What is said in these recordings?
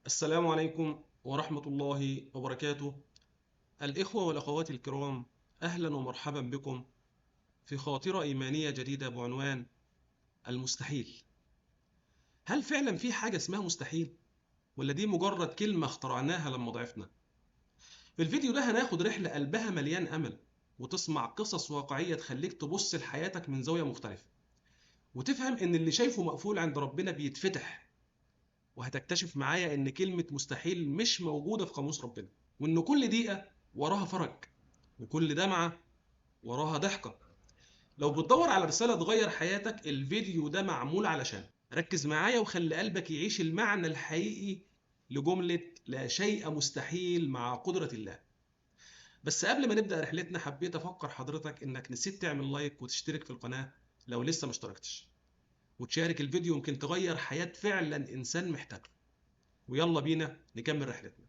السلام عليكم ورحمة الله وبركاته. الإخوة والأخوات الكرام، أهلا ومرحبا بكم في خاطرة إيمانية جديدة بعنوان المستحيل. هل فعلا في حاجة اسمها مستحيل؟ ولا دي مجرد كلمة اخترعناها لما ضعفنا؟ في الفيديو ده هناخد رحلة قلبها مليان أمل، وتسمع قصص واقعية تخليك تبص لحياتك من زاوية مختلفة، وتفهم إن اللي شايفه مقفول عند ربنا بيتفتح. وهتكتشف معايا إن كلمة مستحيل مش موجودة في قاموس ربنا، وإن كل دقيقة وراها فرج، وكل دمعة وراها ضحكة. لو بتدور على رسالة تغير حياتك، الفيديو ده معمول علشان ركز معايا وخلي قلبك يعيش المعنى الحقيقي لجملة لا شيء مستحيل مع قدرة الله. بس قبل ما نبدأ رحلتنا، حبيت أفكر حضرتك إنك نسيت تعمل لايك وتشترك في القناة لو لسه ما اشتركتش، وتشارك الفيديو، يمكن تغير حياة فعلا إنسان محتاج. ويلا بينا نكمل رحلتنا.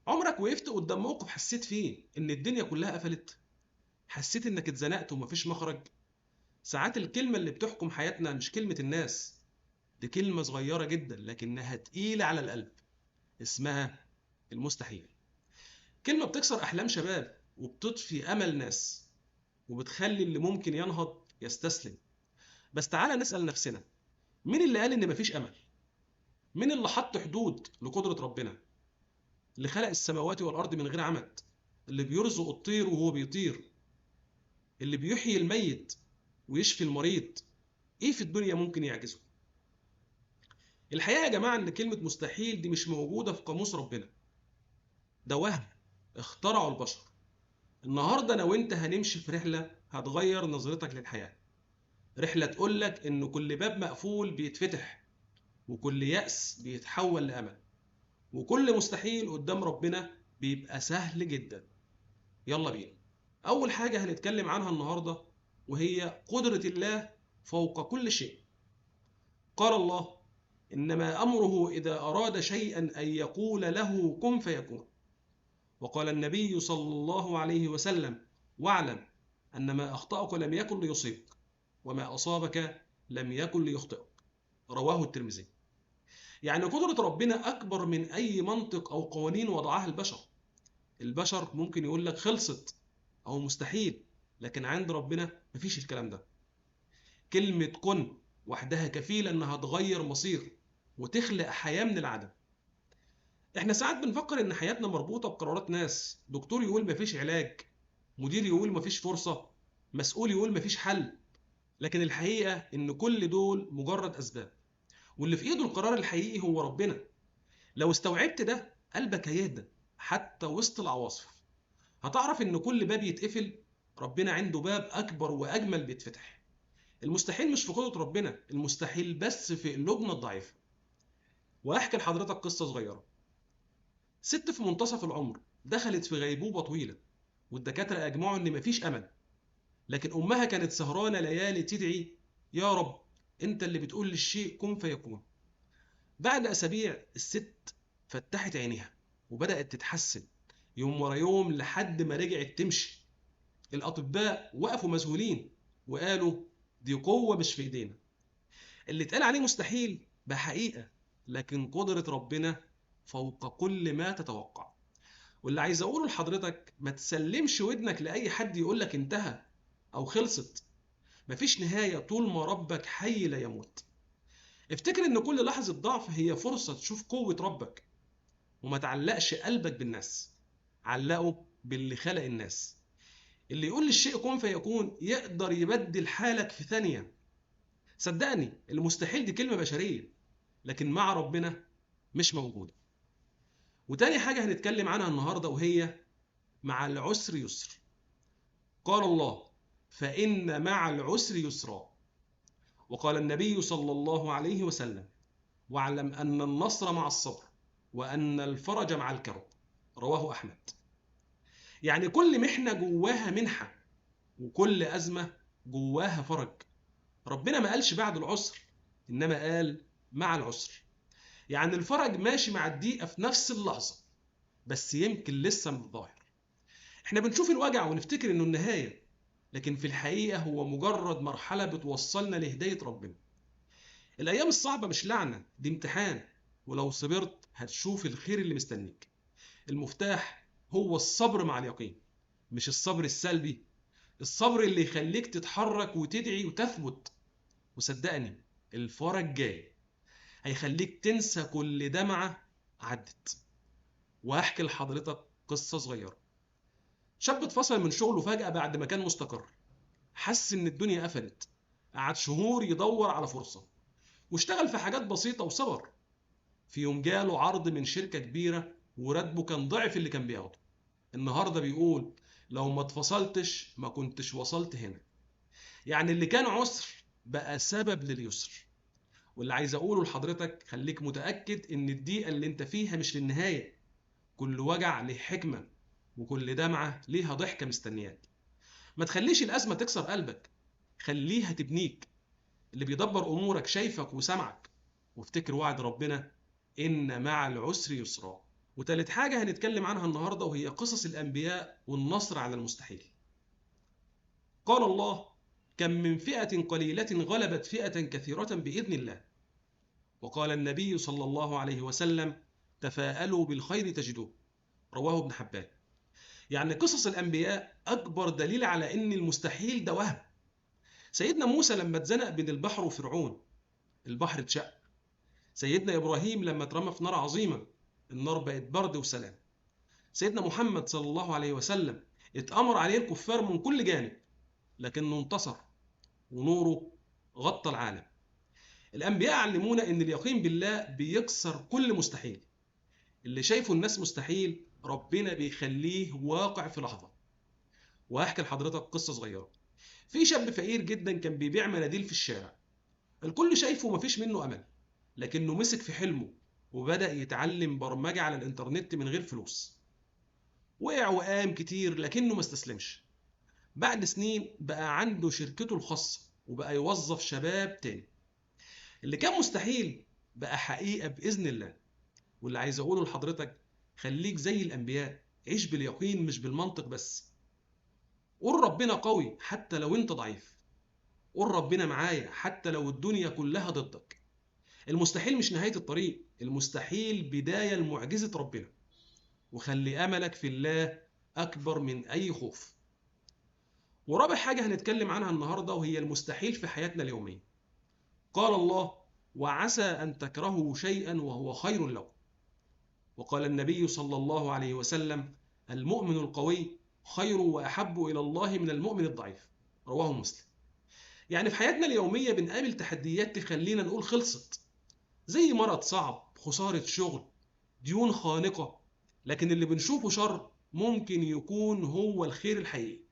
عمرك وقفت قدام موقف حسيت فيه إن الدنيا كلها قفلت؟ حسيت إنك اتزنقت ومفيش مخرج؟ ساعات الكلمة اللي بتحكم حياتنا مش كلمة الناس، دي كلمة صغيرة جدا لكنها تقيلة على القلب، اسمها المستحيل. كلمة بتكسر أحلام شباب وبتطفي أمل ناس، وبتخلي اللي ممكن ينهض يستسلم. بس تعالى نسأل نفسنا، مين اللي قال إن مفيش أمل؟ مين اللي حط حدود لقدرة ربنا؟ اللي خلق السماوات والأرض من غير عمد، اللي بيرزق الطير وهو بيطير، اللي بيحيي الميت ويشفي المريض. إيه في الدنيا ممكن يعجزه؟ الحقيقة يا جماعة إن كلمة مستحيل دي مش موجودة في قاموس ربنا، ده وهم اخترعه البشر. النهاردة أنا وإنت هنمشي في رحلة هتغير نظرتك للحياة، رحلة تقولك إن كل باب مقفول بيتفتح، وكل يأس بيتحول لأمل، وكل مستحيل قدام ربنا بيبقى سهل جدا. يلا بينا. أول حاجة هنتكلم عنها النهاردة وهي قدرة الله فوق كل شيء. قال الله: إنما أمره إذا أراد شيئا أن يقول له كن فيكون. وقال النبي صلى الله عليه وسلم: واعلم أن ما أخطأك لم يكن ليصيبك، وما أصابك لم يكن ليخطئك. رواه الترمذي. يعني قدرة ربنا أكبر من أي منطق أو قوانين وضعها البشر. البشر ممكن يقول لك خلصت أو مستحيل، لكن عند ربنا مفيش الكلام ده. كلمة كن وحدها كفيلة إنها تغير مصير وتخلق حياة من العدم. احنا ساعات بنفكر ان حياتنا مربوطة بقرارات ناس، دكتور يقول مفيش علاج، مدير يقول مفيش فرصة، مسؤول يقول مفيش حل. لكن الحقيقة ان كل دول مجرد اسباب، واللي في ايده القرار الحقيقي هو ربنا. لو استوعبت ده قلبك هيهدى حتى وسط العواصف. هتعرف ان كل باب يتقفل ربنا عنده باب اكبر واجمل بيتفتح. المستحيل مش في قدرة ربنا، المستحيل بس في قلوبنا الضعيفة. واحكي لحضرتك قصة صغيرة. ست في منتصف العمر دخلت في غيبوبة طويلة، والدكاترة أجمعوا إن مفيش أمل، لكن أمها كانت سهرانة ليالي تدعي: يا رب أنت اللي بتقول للشيء كن فيكون. بعد أسابيع الست فتحت عينيها وبدأت تتحسن يوم ورا يوم لحد ما رجعت تمشي. الأطباء وقفوا مذهولين وقالوا: دي قوة مش في إيدينا. اللي اتقال عليه مستحيل بقى حقيقة، لكن قدرة ربنا فوق كل ما تتوقع. واللي عايز اقوله لحضرتك، ما تسلمش ودنك لاي حد يقولك انتهى او خلصت. مفيش نهاية طول ما ربك حي لا يموت. افتكر ان كل لحظة ضعف هي فرصة تشوف قوة ربك، وما تعلقش قلبك بالناس، علقه باللي خلق الناس. اللي يقول للشيء كن فيكون يقدر يبدل حالك في ثانية. صدقني المستحيل دي كلمة بشرية، لكن مع ربنا مش موجودة. وتاني حاجة هنتكلم عنها النهاردة وهي مع العسر يسر. قال الله: فإن مع العسر يسرا. وقال النبي صلى الله عليه وسلم: واعلم أن النصر مع الصبر، وأن الفرج مع الكرب. رواه أحمد. يعني كل محنة جواها منحة، وكل أزمة جواها فرج. ربنا ما قالش بعد العسر، إنما قال مع العسر. يعني الفرج ماشي مع الضيقة في نفس اللحظة، بس يمكن لسه مش ظاهر. احنا بنشوف الوجع ونفتكر انه النهاية، لكن في الحقيقة هو مجرد مرحلة بتوصلنا لهداية ربنا. الأيام الصعبة مش لعنة، دي امتحان، ولو صبرت هتشوف الخير اللي مستنيك. المفتاح هو الصبر مع اليقين، مش الصبر السلبي، الصبر اللي يخليك تتحرك وتدعي وتثبت. وصدقني الفرج جاي هيخليك تنسى كل دمعة عدت. وهحكي لحضرتك قصة صغيرة. شاب اتفصل من شغله فجأة بعد ما كان مستقر، حس إن الدنيا قفلت، قعد شهور يدور على فرصة واشتغل في حاجات بسيطة وصبر. في يوم جاله عرض من شركة كبيرة وراتبه كان ضعف اللي كان بياخده. النهاردة بيقول لو ما اتفصلتش ما كنتش وصلت هنا. يعني اللي كان عسر بقى سبب لليسر. واللي عايز اقوله لحضرتك، خليك متأكد ان الضيقة اللي انت فيها مش للنهاية. كل وجع ليه حكمة، وكل دمعة ليها ضحكة مستنياك. ما تخليش الأزمة تكسر قلبك، خليها تبنيك. اللي بيدبر أمورك شايفك وسمعك. وافتكر وعد ربنا، إن مع العسر يسرا. وتالت حاجة هنتكلم عنها النهاردة وهي قصص الأنبياء والنصر على المستحيل. قال الله: كم من فئة قليلة غلبت فئة كثيرة بإذن الله. وقال النبي صلى الله عليه وسلم: تفاءلوا بالخير تجدوه. رواه ابن حبان. يعني قصص الأنبياء أكبر دليل على إن المستحيل ده وهم. سيدنا موسى لما اتزنق بين البحر وفرعون، البحر اتشق. سيدنا إبراهيم لما اترمى في نار عظيمة، النار بقت برد وسلام. سيدنا محمد صلى الله عليه وسلم اتأمر عليه الكفار من كل جانب، لكنه انتصر ونوره غطى العالم. الأنبياء علمونا إن اليقين بالله بيكسر كل مستحيل. اللي شايفه الناس مستحيل ربنا بيخليه واقع في لحظة. وهحكي لحضرتك قصة صغيرة. في شاب فقير جدا كان بيبيع مناديل في الشارع. الكل شايفه مفيش منه أمل، لكنه مسك في حلمه وبدأ يتعلم برمجة على الإنترنت من غير فلوس. وقع وقام كتير لكنه ما استسلمش. بعد سنين بقى عنده شركته الخاصة وبقى يوظف شباب تاني. اللي كان مستحيل بقى حقيقة بإذن الله. واللي عايز أقوله لحضرتك، خليك زي الأنبياء، عيش باليقين مش بالمنطق بس. قول ربنا قوي حتى لو أنت ضعيف. قول ربنا معايا حتى لو الدنيا كلها ضدك. المستحيل مش نهاية الطريق، المستحيل بداية لمعجزة ربنا. وخلي أملك في الله أكبر من أي خوف. ورابع حاجة هنتكلم عنها النهاردة وهي المستحيل في حياتنا اليومية. قال الله: وعسى أن تكرهوا شيئا وهو خير لكم. وقال النبي صلى الله عليه وسلم: المؤمن القوي خير وأحب إلى الله من المؤمن الضعيف. رواه مسلم. يعني في حياتنا اليومية بنقابل تحديات تخلينا نقول خلصت، زي مرض صعب، خسارة شغل، ديون خانقة. لكن اللي بنشوفه شر ممكن يكون هو الخير الحقيقي.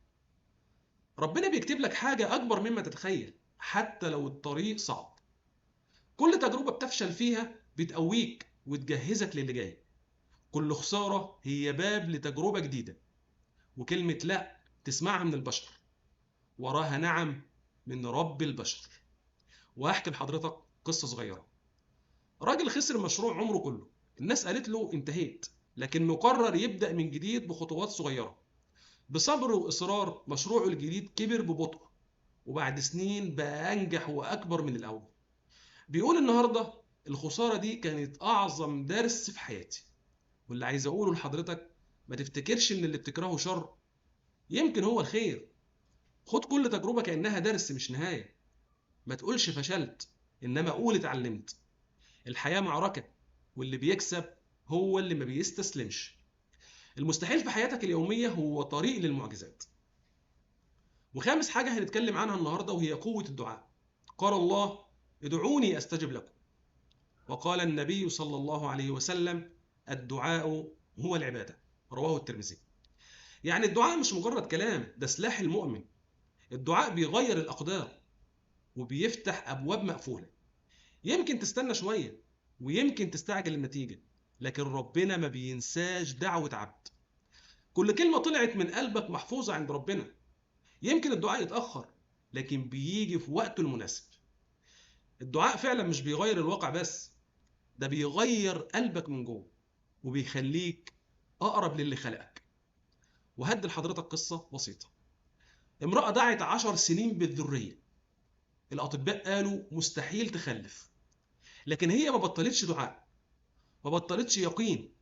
ربنا بيكتب لك حاجة أكبر مما تتخيل حتى لو الطريق صعب. كل تجربة بتفشل فيها بتقويك وتجهزك للي جاي. كل خسارة هي باب لتجربة جديدة. وكلمة لأ تسمعها من البشر وراها نعم من رب البشر. وهحكي لحضرتك قصة صغيرة. راجل خسر مشروع عمره كله. الناس قالت له انتهيت، لكنه قرر يبدأ من جديد بخطوات صغيرة. بصبر وإصرار مشروعه الجديد كبر ببطء، وبعد سنين بقى أنجح وأكبر من الأول. بيقول النهاردة: الخسارة دي كانت أعظم درس في حياتي. واللي عايز أقوله لحضرتك، ما تفتكرش إن اللي بتكرهه شر، يمكن هو الخير. خد كل تجربة كأنها درس مش نهاية. ما تقولش فشلت، إنما قول اتعلمت. الحياة معركة، واللي بيكسب هو اللي ما بيستسلمش. المستحيل في حياتك اليومية هو طريق للمعجزات. وخامس حاجة هنتكلم عنها النهاردة وهي قوة الدعاء. قال الله: ادعوني أستجب لكم. وقال النبي صلى الله عليه وسلم: الدعاء هو العبادة. رواه الترمذي. يعني الدعاء مش مجرد كلام، ده سلاح المؤمن. الدعاء بيغير الأقدار وبيفتح أبواب مقفولة. يمكن تستنى شوية ويمكن تستعجل النتيجة، لكن ربنا ما بينساش دعوة عبد. كل كلمة طلعت من قلبك محفوظة عند ربنا. يمكن الدعاء يتأخر، لكن بيجي في وقته المناسب. الدعاء فعلا مش بيغير الواقع بس، ده بيغير قلبك من جوه وبيخليك أقرب للي خلقك. وهدي لحضرتك قصة بسيطة. امرأة دعت 10 سنين بالذرية. الأطباء قالوا مستحيل تخلف، لكن هي ما بطلتش دعاء. ما بطلتش يقين.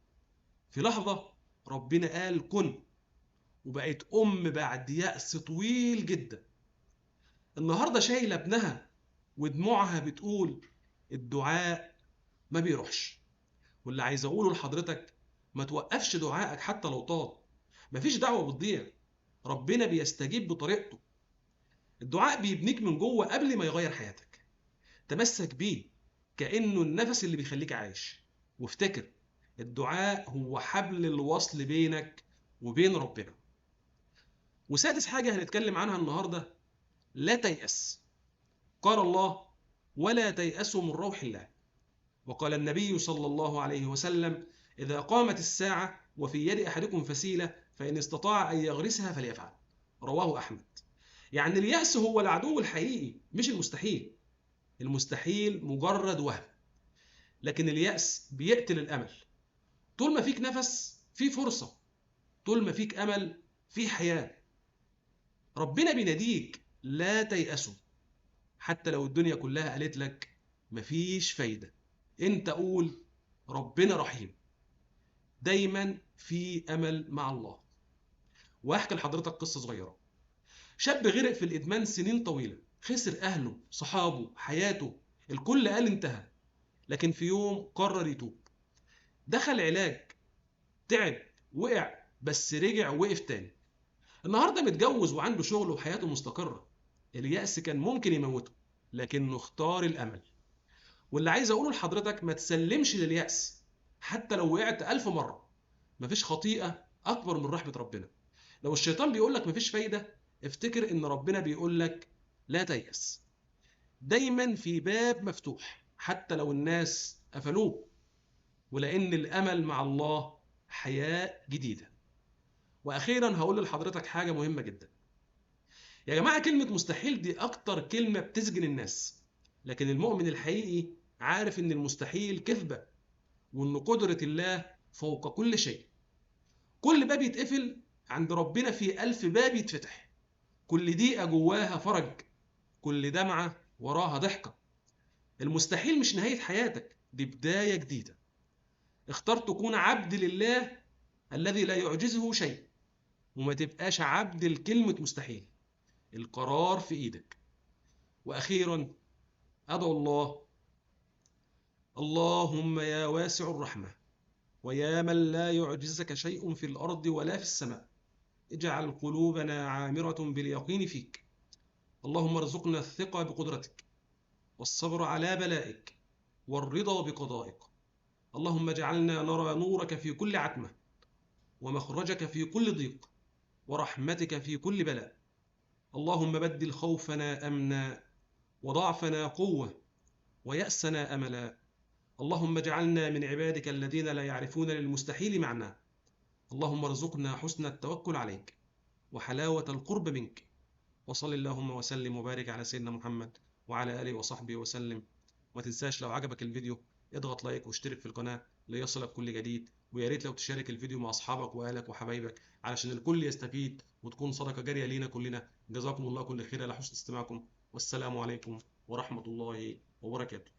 في لحظة ربنا قال كن، وبقت بعد يأس طويل جدا. النهاردة شايلة ابنها ودموعها بتقول الدعاء ما بيروحش. واللي عايز اقوله لحضرتك، ما توقفش دعائك حتى لو طال. مفيش دعوة بتضيع، ربنا بيستجيب بطريقته. الدعاء بيبنيك من جوه قبل ما يغير حياتك. تمسك بيه كأنه النفس اللي بيخليك عايش، وافتكر الدعاء هو حبل الوصل بينك وبين ربنا. وسادس حاجة هنتكلم عنها النهاردة، لا تيأس. قال الله ولا تيأسوا من روح الله. وقال النبي صلى الله عليه وسلم إذا قامت الساعة وفي يد أحدكم فسيلة فإن استطاع أن يغرسها فليفعل. رواه أحمد. يعني اليأس هو العدو الحقيقي مش المستحيل. المستحيل مجرد وهم، لكن اليأس بيقتل الأمل. طول ما فيك نفس في فرصة، طول ما فيك أمل في حياة. ربنا بيناديك لا تيأسوا، حتى لو الدنيا كلها قالت لك مفيش فايدة. انت قول ربنا رحيم، دايما في أمل مع الله. وأحكي لحضرتك قصة صغيرة. شاب غرق في الإدمان سنين طويلة، خسر أهله، صحابه، حياته، الكل قال انتهى. لكن في يوم قرر يتوب. دخل علاج، تعب، وقع، بس رجع وقف تاني. النهارده متجوز وعنده شغل وحياته مستقرة. اليأس كان ممكن يموته، لكنه اختار الأمل. واللي عايز أقوله لحضرتك، ما تسلمش لليأس حتى لو وقعت 1000 مرة. مفيش خطيئة أكبر من رحمة ربنا. لو الشيطان بيقول لك مفيش فايدة، افتكر إن ربنا بيقول لك لا تيأس. دايما في باب مفتوح حتى لو الناس قفلوه، ولأن الأمل مع الله حياة جديدة. وأخيرا هقول لحضرتك حاجة مهمة جدا. يا جماعة، كلمة مستحيل دي أكتر كلمة بتسجن الناس. لكن المؤمن الحقيقي عارف إن المستحيل كذبة، وإن قدرة الله فوق كل شيء. كل باب يتقفل عند ربنا في 1000 باب يتفتح. كل دقيقة جواها فرج، كل دمعة وراها ضحكة. المستحيل مش نهاية حياتك، دي بداية جديدة. اختار تكون عبد لله الذي لا يعجزه شيء، وما تبقاش عبد لكلمة مستحيل. القرار في إيدك. وأخيرا أدعو الله، اللهم يا واسع الرحمة ويا من لا يعجزك شيء في الأرض ولا في السماء، اجعل قلوبنا عامرة باليقين فيك. اللهم ارزقنا الثقة بقدرتك، والصبر على بلائك، والرضا بقضائك. اللهم اجعلنا نرى نورك في كل عتمة، ومخرجك في كل ضيق، ورحمتك في كل بلاء. اللهم بدل خوفنا أمنا، وضعفنا قوة، ويأسنا أملا. اللهم اجعلنا من عبادك الذين لا يعرفون للمستحيل معناه. اللهم ارزقنا حسن التوكل عليك وحلاوة القرب منك. وصل اللهم وسلم وبارك على سيدنا محمد وعلى آله وصحبه وسلم. وما تنساش لو عجبك الفيديو اضغط لايك واشترك في القناة ليصلك كل جديد. ويا ريت لو تشارك الفيديو مع أصحابك وأهلك وحبايبك علشان الكل يستفيد وتكون صدقة جارية لينا كلنا. جزاكم الله كل خير على حسن استماعكم، والسلام عليكم ورحمة الله وبركاته.